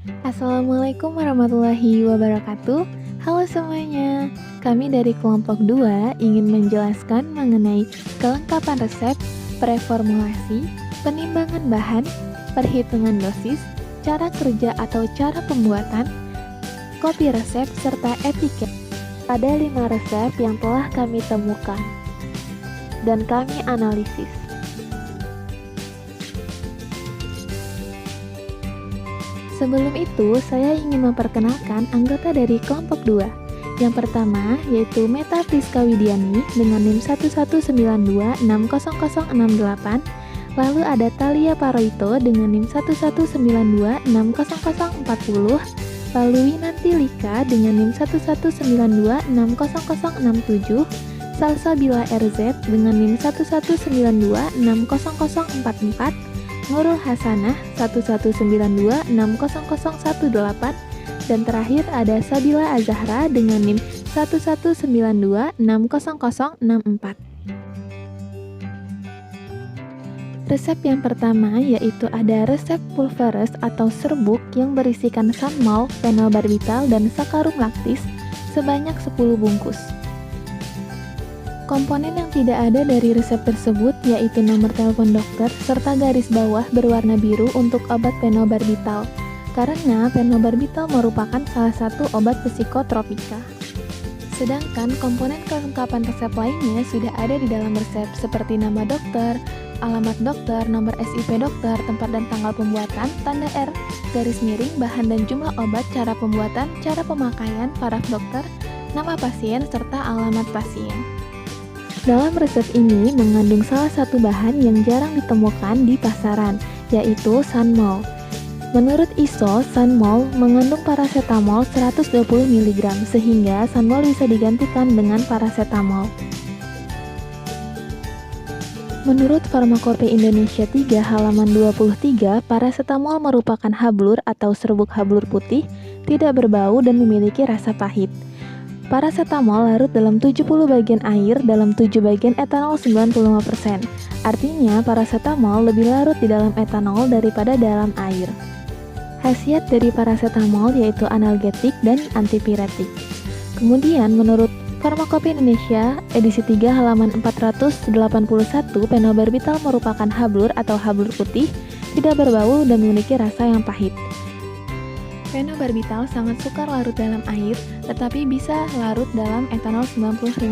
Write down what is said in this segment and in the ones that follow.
Assalamualaikum warahmatullahi wabarakatuh. Halo semuanya, kami dari kelompok 2 ingin menjelaskan mengenai kelengkapan resep, preformulasi, penimbangan bahan, perhitungan dosis, cara kerja atau cara pembuatan, kopi resep, serta etiket. Ada 5 resep yang telah kami temukan dan kami analisis. Sebelum itu, saya ingin memperkenalkan anggota dari kelompok 2. Yang pertama, yaitu Meta Priska Widiani dengan NIM 1192600068. Lalu ada Thalia Paroito dengan NIM 1192600040. Lalu Winanti Lika dengan NIM 1192600067. Salsabila RZ dengan NIM 1192600044. Nurul Hasanah 1192600018, dan terakhir ada Sabila Azahra dengan NIM 1192600064. Resep yang pertama yaitu ada resep pulveres atau serbuk yang berisikan sunmol, phenobarbital, dan sakarum lactis sebanyak 10 bungkus. Komponen yang tidak ada dari resep tersebut yaitu nomor telepon dokter serta garis bawah berwarna biru untuk obat phenobarbital, karena phenobarbital merupakan salah satu obat psikotropika. Sedangkan komponen kelengkapan resep lainnya sudah ada di dalam resep seperti nama dokter, alamat dokter, nomor SIP dokter, tempat dan tanggal pembuatan, tanda R, garis miring, bahan dan jumlah obat, cara pembuatan, cara pemakaian, paraf dokter, nama pasien, serta alamat pasien. Dalam resep ini mengandung salah satu bahan yang jarang ditemukan di pasaran, yaitu sunmol. Menurut ISO, sunmol mengandung paracetamol 120 mg, sehingga sunmol bisa digantikan dengan paracetamol. Menurut Farmakope Indonesia 3 halaman 23, paracetamol merupakan hablur atau serbuk hablur putih, tidak berbau dan memiliki rasa pahit. Paracetamol larut dalam 70 bagian air dalam 7 bagian etanol 95%. Artinya, paracetamol lebih larut di dalam etanol daripada dalam air. Khasiat dari paracetamol yaitu analgetik dan antipiretik. Kemudian, menurut Farmakope Indonesia edisi 3 halaman 481, phenobarbital merupakan hablur atau hablur putih, tidak berbau dan memiliki rasa yang pahit. Phenobarbital sangat sukar larut dalam air, tetapi bisa larut dalam etanol 95%.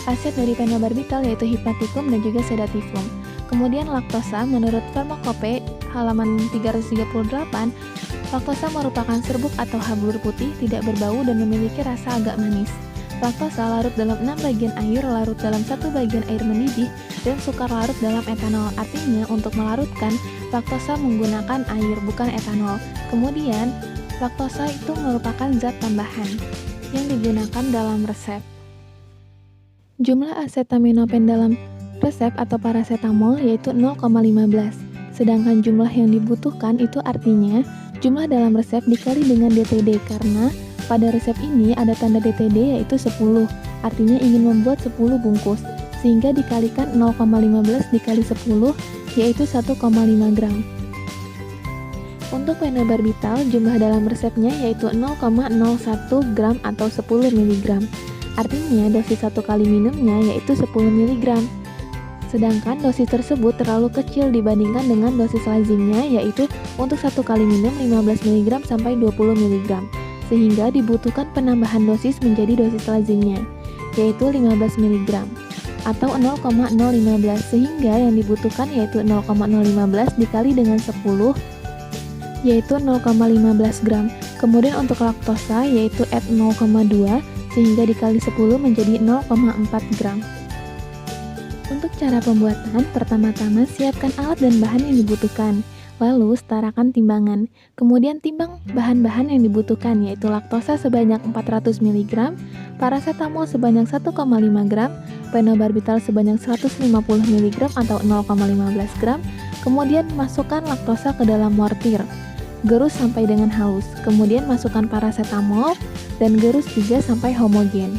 Khasiat dari phenobarbital yaitu hipnotikum dan juga sedatifum. Kemudian laktosa, menurut Farmakope halaman 338, laktosa merupakan serbuk atau hablur putih, tidak berbau dan memiliki rasa agak manis. Laktosa larut dalam 6 bagian air, larut dalam 1 bagian air mendidih, dan sukar larut dalam etanol. Artinya, untuk melarutkan, laktosa menggunakan air, bukan etanol. Kemudian, laktosa itu merupakan zat tambahan yang digunakan dalam resep. Jumlah acetaminophen dalam resep atau paracetamol yaitu 0,15. Sedangkan jumlah yang dibutuhkan itu artinya jumlah dalam resep dikali dengan DTD, karena pada resep ini ada tanda DTD yaitu 10, artinya ingin membuat 10 bungkus, sehingga dikalikan 0,15 dikali 10 yaitu 1,5 gram. Untuk phenobarbital, jumlah dalam resepnya yaitu 0,01 gram atau 10 mg. Artinya dosis 1 kali minumnya yaitu 10 mg. Sedangkan dosis tersebut terlalu kecil dibandingkan dengan dosis lazimnya yaitu untuk 1 kali minum 15 mg sampai 20 mg. Sehingga dibutuhkan penambahan dosis menjadi dosis lazimnya yaitu 15 mg atau 0,015, sehingga yang dibutuhkan yaitu 0,015 dikali dengan 10 yaitu 0,15 gram. Kemudian untuk laktosa yaitu add 0,2 sehingga dikali 10 menjadi 0,4 gram. Untuk cara pembuatan, pertama-tama siapkan alat dan bahan yang dibutuhkan. Lalu setarakan timbangan. Kemudian timbang bahan-bahan yang dibutuhkan yaitu laktosa sebanyak 400 mg, paracetamol sebanyak 1,5 gram, phenobarbital sebanyak 150 mg atau 0,15 gram. Kemudian masukkan laktosa ke dalam mortir. Gerus sampai dengan halus, kemudian masukkan paracetamol dan gerus juga sampai homogen.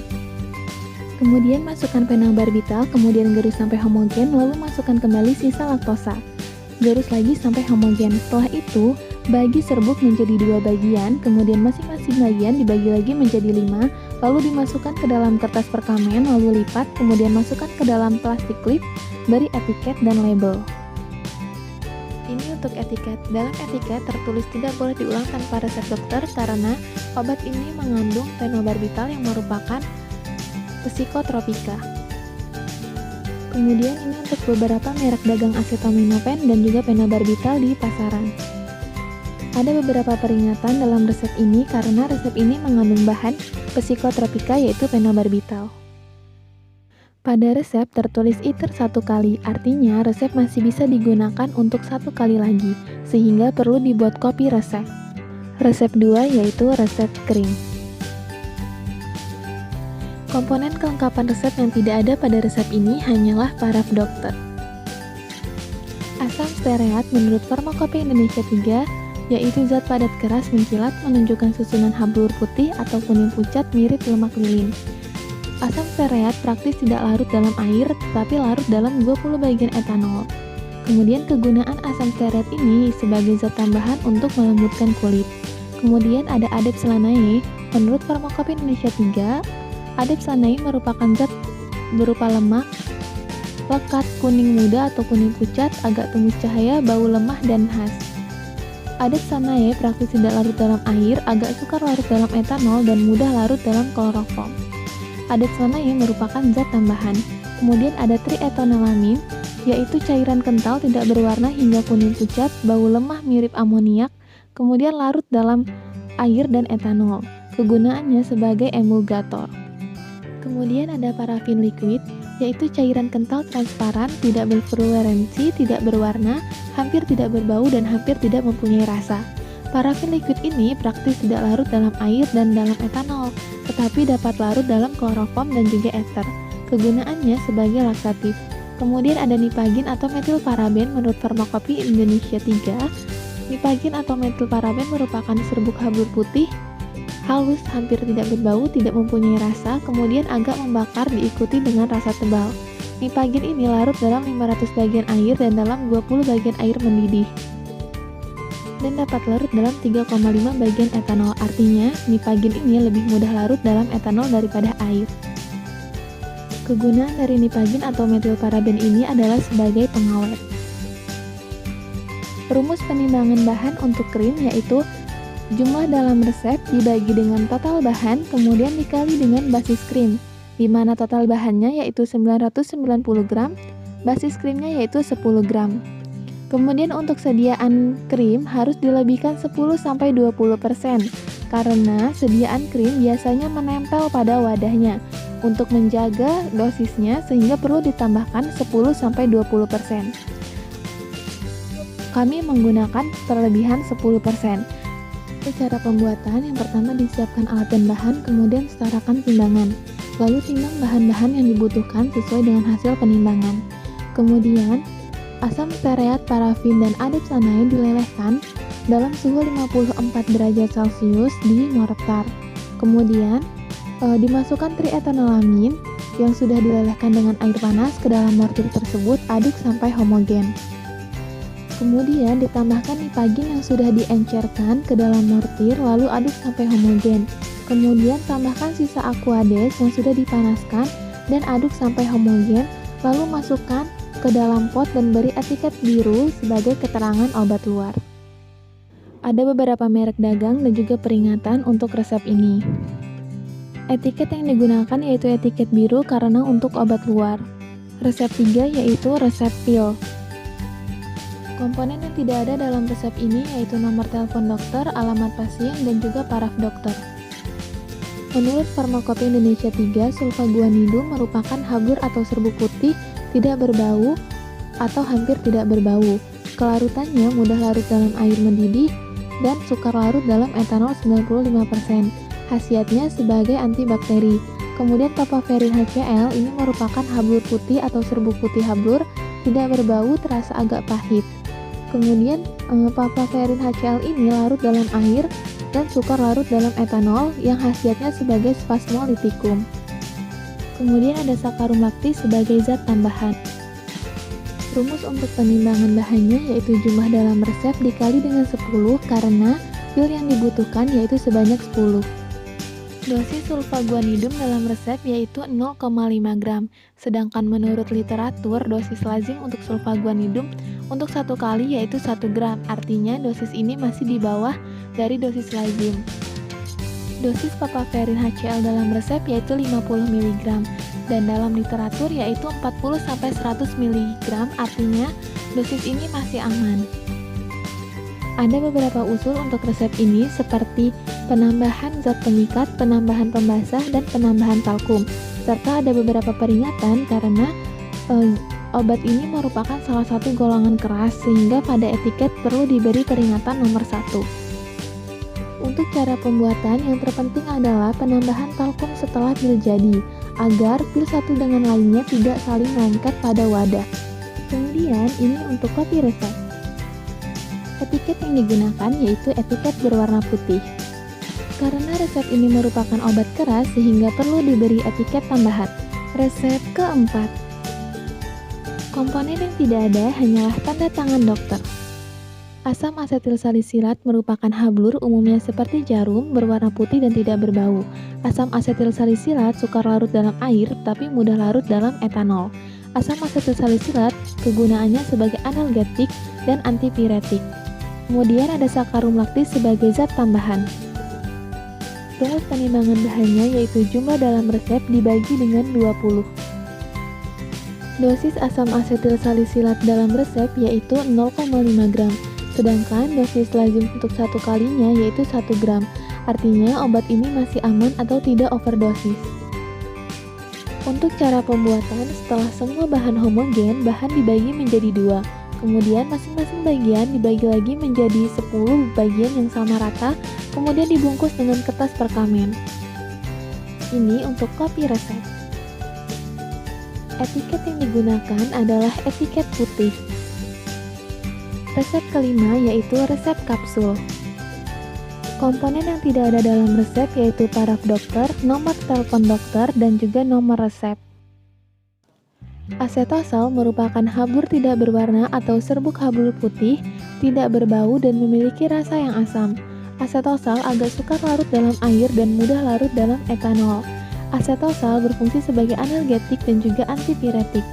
Kemudian masukkan phenobarbital, kemudian gerus sampai homogen, lalu masukkan kembali sisa laktosa. Gerus lagi sampai homogen. Setelah itu, Bagi serbuk menjadi 2 bagian, kemudian masing-masing bagian dibagi lagi menjadi 5, lalu dimasukkan ke dalam kertas perkamen, lalu lipat, kemudian masukkan ke dalam plastik klip, beri etiket dan label. Ini untuk etiket. Dalam etiket tertulis tidak boleh diulang tanpa resep dokter karena obat ini mengandung fenobarbital yang merupakan psikotropika. Kemudian ini untuk beberapa merek dagang acetaminophen dan juga fenobarbital di pasaran. Ada beberapa peringatan dalam resep ini karena resep ini mengandung bahan psikotropika yaitu fenobarbital. Pada resep tertulis iter 1 kali, artinya resep masih bisa digunakan untuk 1 kali lagi, sehingga perlu dibuat kopi resep. Resep 2 yaitu resep krim. Komponen kelengkapan resep yang tidak ada pada resep ini hanyalah paraf dokter. Asam stearat menurut Farmakopeia Indonesia 3 yaitu zat padat keras menkilat menunjukkan susunan hablur putih atau kuning pucat mirip lemak lilin. Asam stearat praktis tidak larut dalam air, tetapi larut dalam 20 bagian etanol. Kemudian kegunaan asam stearat ini sebagai zat tambahan untuk melembutkan kulit. Kemudian ada adepsellanae. Menurut Farmakopeia Indonesia 3, adepsellanae merupakan zat berupa lemak, lekat, kuning muda atau kuning pucat, agak tembus cahaya, bau lemah, dan khas. Adepsellanae praktis tidak larut dalam air, agak sukar larut dalam etanol, dan mudah larut dalam kloroform. Adepsellanae merupakan zat tambahan. Kemudian ada triethanolamine, yaitu cairan kental tidak berwarna hingga kuning pucat, bau lemah mirip amoniak, kemudian larut dalam air dan etanol. Kegunaannya sebagai emulgator. Kemudian ada parafin liquid, yaitu cairan kental transparan, tidak berfluorensi, tidak berwarna, hampir tidak berbau, dan hampir tidak mempunyai rasa. Parafin liquid ini praktis tidak larut dalam air dan dalam etanol, tetapi dapat larut dalam kloroform dan juga ester. Kegunaannya sebagai laksatif. Kemudian ada nipagin atau metilparaben menurut Farmakopeia Indonesia 3. Nipagin atau metilparaben merupakan serbuk hablur putih, halus, hampir tidak berbau, tidak mempunyai rasa, kemudian agak membakar diikuti dengan rasa tebal. Nipagin ini larut dalam 500 bagian air dan dalam 20 bagian air mendidih. Dan dapat larut dalam 3,5 bagian etanol, artinya nipagin ini lebih mudah larut dalam etanol daripada air. Kegunaan dari nipagin atau metilparaben ini adalah sebagai pengawet. Rumus penimbangan bahan untuk krim yaitu jumlah dalam resep dibagi dengan total bahan, kemudian dikali dengan basis krim, di mana total bahannya yaitu 990 gram, basis krimnya yaitu 10 gram. Kemudian untuk sediaan krim harus dilebihkan 10-20% karena sediaan krim biasanya menempel pada wadahnya. Untuk menjaga dosisnya sehingga perlu ditambahkan 10-20%. Kami menggunakan perlebihan 10%. Cara pembuatan yang pertama disiapkan alat dan bahan, kemudian setarakan timbangan. Lalu timbang bahan-bahan yang dibutuhkan sesuai dengan hasil penimbangan. Kemudian asam stearat, parafin, dan adepsellanae dilelehkan dalam suhu 54 derajat Celcius di mortar. Kemudian dimasukkan triethanolamine yang sudah dilelehkan dengan air panas ke dalam mortir tersebut, aduk sampai homogen. Kemudian ditambahkan nipagin yang sudah diencerkan ke dalam mortir, lalu aduk sampai homogen. Kemudian tambahkan sisa aquades yang sudah dipanaskan dan aduk sampai homogen, lalu masukkan ke dalam pot dan beri etiket biru sebagai keterangan obat luar. Ada beberapa merek dagang dan juga peringatan untuk resep ini. Etiket yang digunakan yaitu etiket biru karena untuk obat luar. Resep 3 yaitu resep pil. Komponen yang tidak ada dalam resep ini yaitu nomor telepon dokter, alamat pasien, dan juga paraf dokter. Menurut Farmakopeia Indonesia 3, sulfaguanidum merupakan hablur atau serbuk putih, tidak berbau atau hampir tidak berbau. Kelarutannya mudah larut dalam air mendidih dan sukar larut dalam etanol 95%. Khasiatnya sebagai antibakteri. Kemudian papaverin HCl ini merupakan hablur putih atau serbuk putih hablur, tidak berbau, terasa agak pahit. Kemudian papaverin HCl ini larut dalam air dan sukar larut dalam etanol yang khasiatnya sebagai spasmolitikum. Kemudian ada saccharum lactis sebagai zat tambahan. Rumus untuk penimbangan bahannya yaitu jumlah dalam resep dikali dengan 10 karena pil yang dibutuhkan yaitu sebanyak 10. Dosis sulfaguanidum dalam resep yaitu 0,5 gram, sedangkan menurut literatur dosis lazim untuk sulfaguanidum untuk satu kali yaitu 1 gram, artinya dosis ini masih di bawah dari dosis lazim. Dosis papaverin HCl dalam resep yaitu 50 mg dan dalam literatur yaitu 40-100 mg, artinya dosis ini masih aman. Ada beberapa usul untuk resep ini seperti penambahan zat pengikat, penambahan pembasah, dan penambahan talkum, serta ada beberapa peringatan karena obat ini merupakan salah satu golongan keras sehingga pada etiket perlu diberi peringatan nomor 1. Untuk cara pembuatan, yang terpenting adalah penambahan talkum setelah pil jadi, agar pil satu dengan lainnya tidak saling lengket pada wadah. Kemudian, ini untuk kopi resep. Etiket yang digunakan yaitu etiket berwarna putih. Karena resep ini merupakan obat keras sehingga perlu diberi etiket tambahan. Resep keempat. Komponen yang tidak ada hanyalah tanda tangan dokter. Asam asetil salisilat merupakan hablur umumnya seperti jarum, berwarna putih dan tidak berbau. Asam asetil salisilat sukar larut dalam air tapi mudah larut dalam etanol. Asam asetil salisilat kegunaannya sebagai analgetik dan antipiretik. Kemudian ada sakarum laktis sebagai zat tambahan. Rumus penimbangan bahannya yaitu jumlah dalam resep dibagi dengan 20. Dosis asam asetil salisilat dalam resep yaitu 0,5 gram. Sedangkan dosis lazim untuk satu kalinya yaitu 1 gram, artinya obat ini masih aman atau tidak overdosis. Untuk cara pembuatan, setelah semua bahan homogen, bahan dibagi menjadi 2. Kemudian masing-masing bagian dibagi lagi menjadi 10 bagian yang sama rata, kemudian dibungkus dengan kertas perkamen. Ini untuk kopi resep. Etiket yang digunakan adalah etiket putih. Resep kelima yaitu resep kapsul. Komponen yang tidak ada dalam resep yaitu paraf dokter, nomor telepon dokter, dan juga nomor resep. Asetosal merupakan hablur tidak berwarna atau serbuk hablur putih, tidak berbau dan memiliki rasa yang asam. Asetosal agak sukar larut dalam air dan mudah larut dalam etanol. Asetosal berfungsi sebagai analgetik dan juga antipiretik.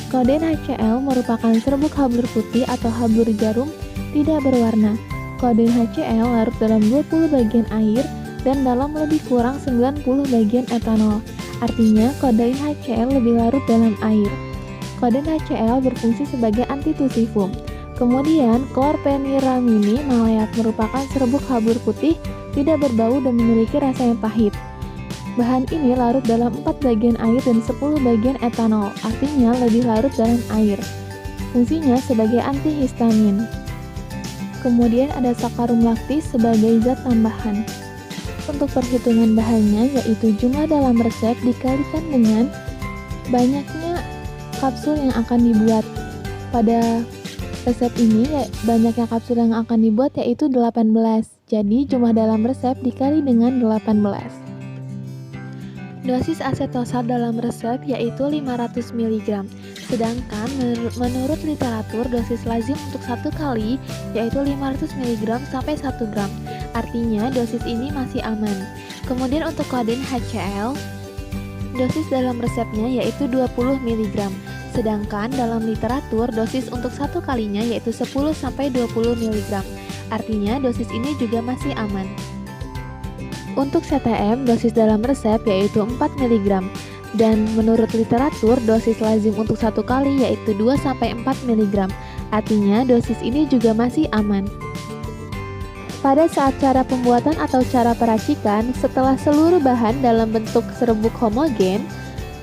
Kodein HCl merupakan serbuk hablur putih atau hablur jarum tidak berwarna. Kodein HCl larut dalam 20 bagian air dan dalam lebih kurang 90 bagian etanol. Artinya kodein HCl lebih larut dalam air. Kodein HCl berfungsi sebagai antitusifum. Kemudian klorpheniramine maleat merupakan serbuk hablur putih tidak berbau dan memiliki rasa yang pahit. Bahan ini larut dalam 4 bagian air dan 10 bagian etanol, artinya lebih larut dalam air. Fungsinya sebagai antihistamin. Kemudian ada sakarum laktis sebagai zat tambahan. Untuk perhitungan bahannya yaitu jumlah dalam resep dikalikan dengan banyaknya kapsul yang akan dibuat. Pada resep ini banyaknya kapsul yang akan dibuat yaitu 18. Jadi jumlah dalam resep dikali dengan 18. Dosis asetosal dalam resep yaitu 500 mg. Sedangkan menurut literatur dosis lazim untuk satu kali yaitu 500 mg sampai 1 gram. Artinya dosis ini masih aman. Kemudian untuk kodein HCl, dosis dalam resepnya yaitu 20 mg. Sedangkan dalam literatur dosis untuk satu kalinya yaitu 10 sampai 20 mg. Artinya dosis ini juga masih aman. Untuk CTM, dosis dalam resep yaitu 4 mg. Dan menurut literatur, dosis lazim untuk satu kali yaitu 2-4 mg. Artinya, dosis ini juga masih aman. Pada saat cara pembuatan atau cara peracikan, setelah seluruh bahan dalam bentuk serbuk homogen,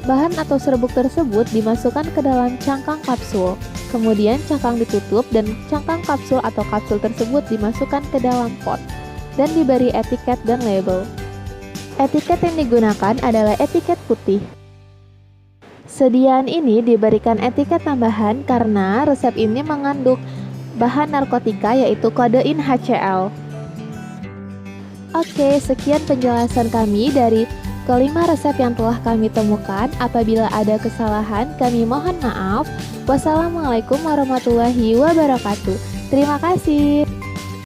bahan atau serbuk tersebut dimasukkan ke dalam cangkang kapsul. Kemudian cangkang ditutup dan cangkang kapsul atau kapsul tersebut dimasukkan ke dalam pot dan diberi etiket dan label. Etiket yang digunakan adalah etiket putih. Sediaan ini diberikan etiket tambahan karena resep ini mengandung bahan narkotika yaitu kodein HCl. Oke, sekian penjelasan kami dari kelima resep yang telah kami temukan. Apabila ada kesalahan, kami mohon maaf. Wassalamualaikum warahmatullahi wabarakatuh. Terima kasih.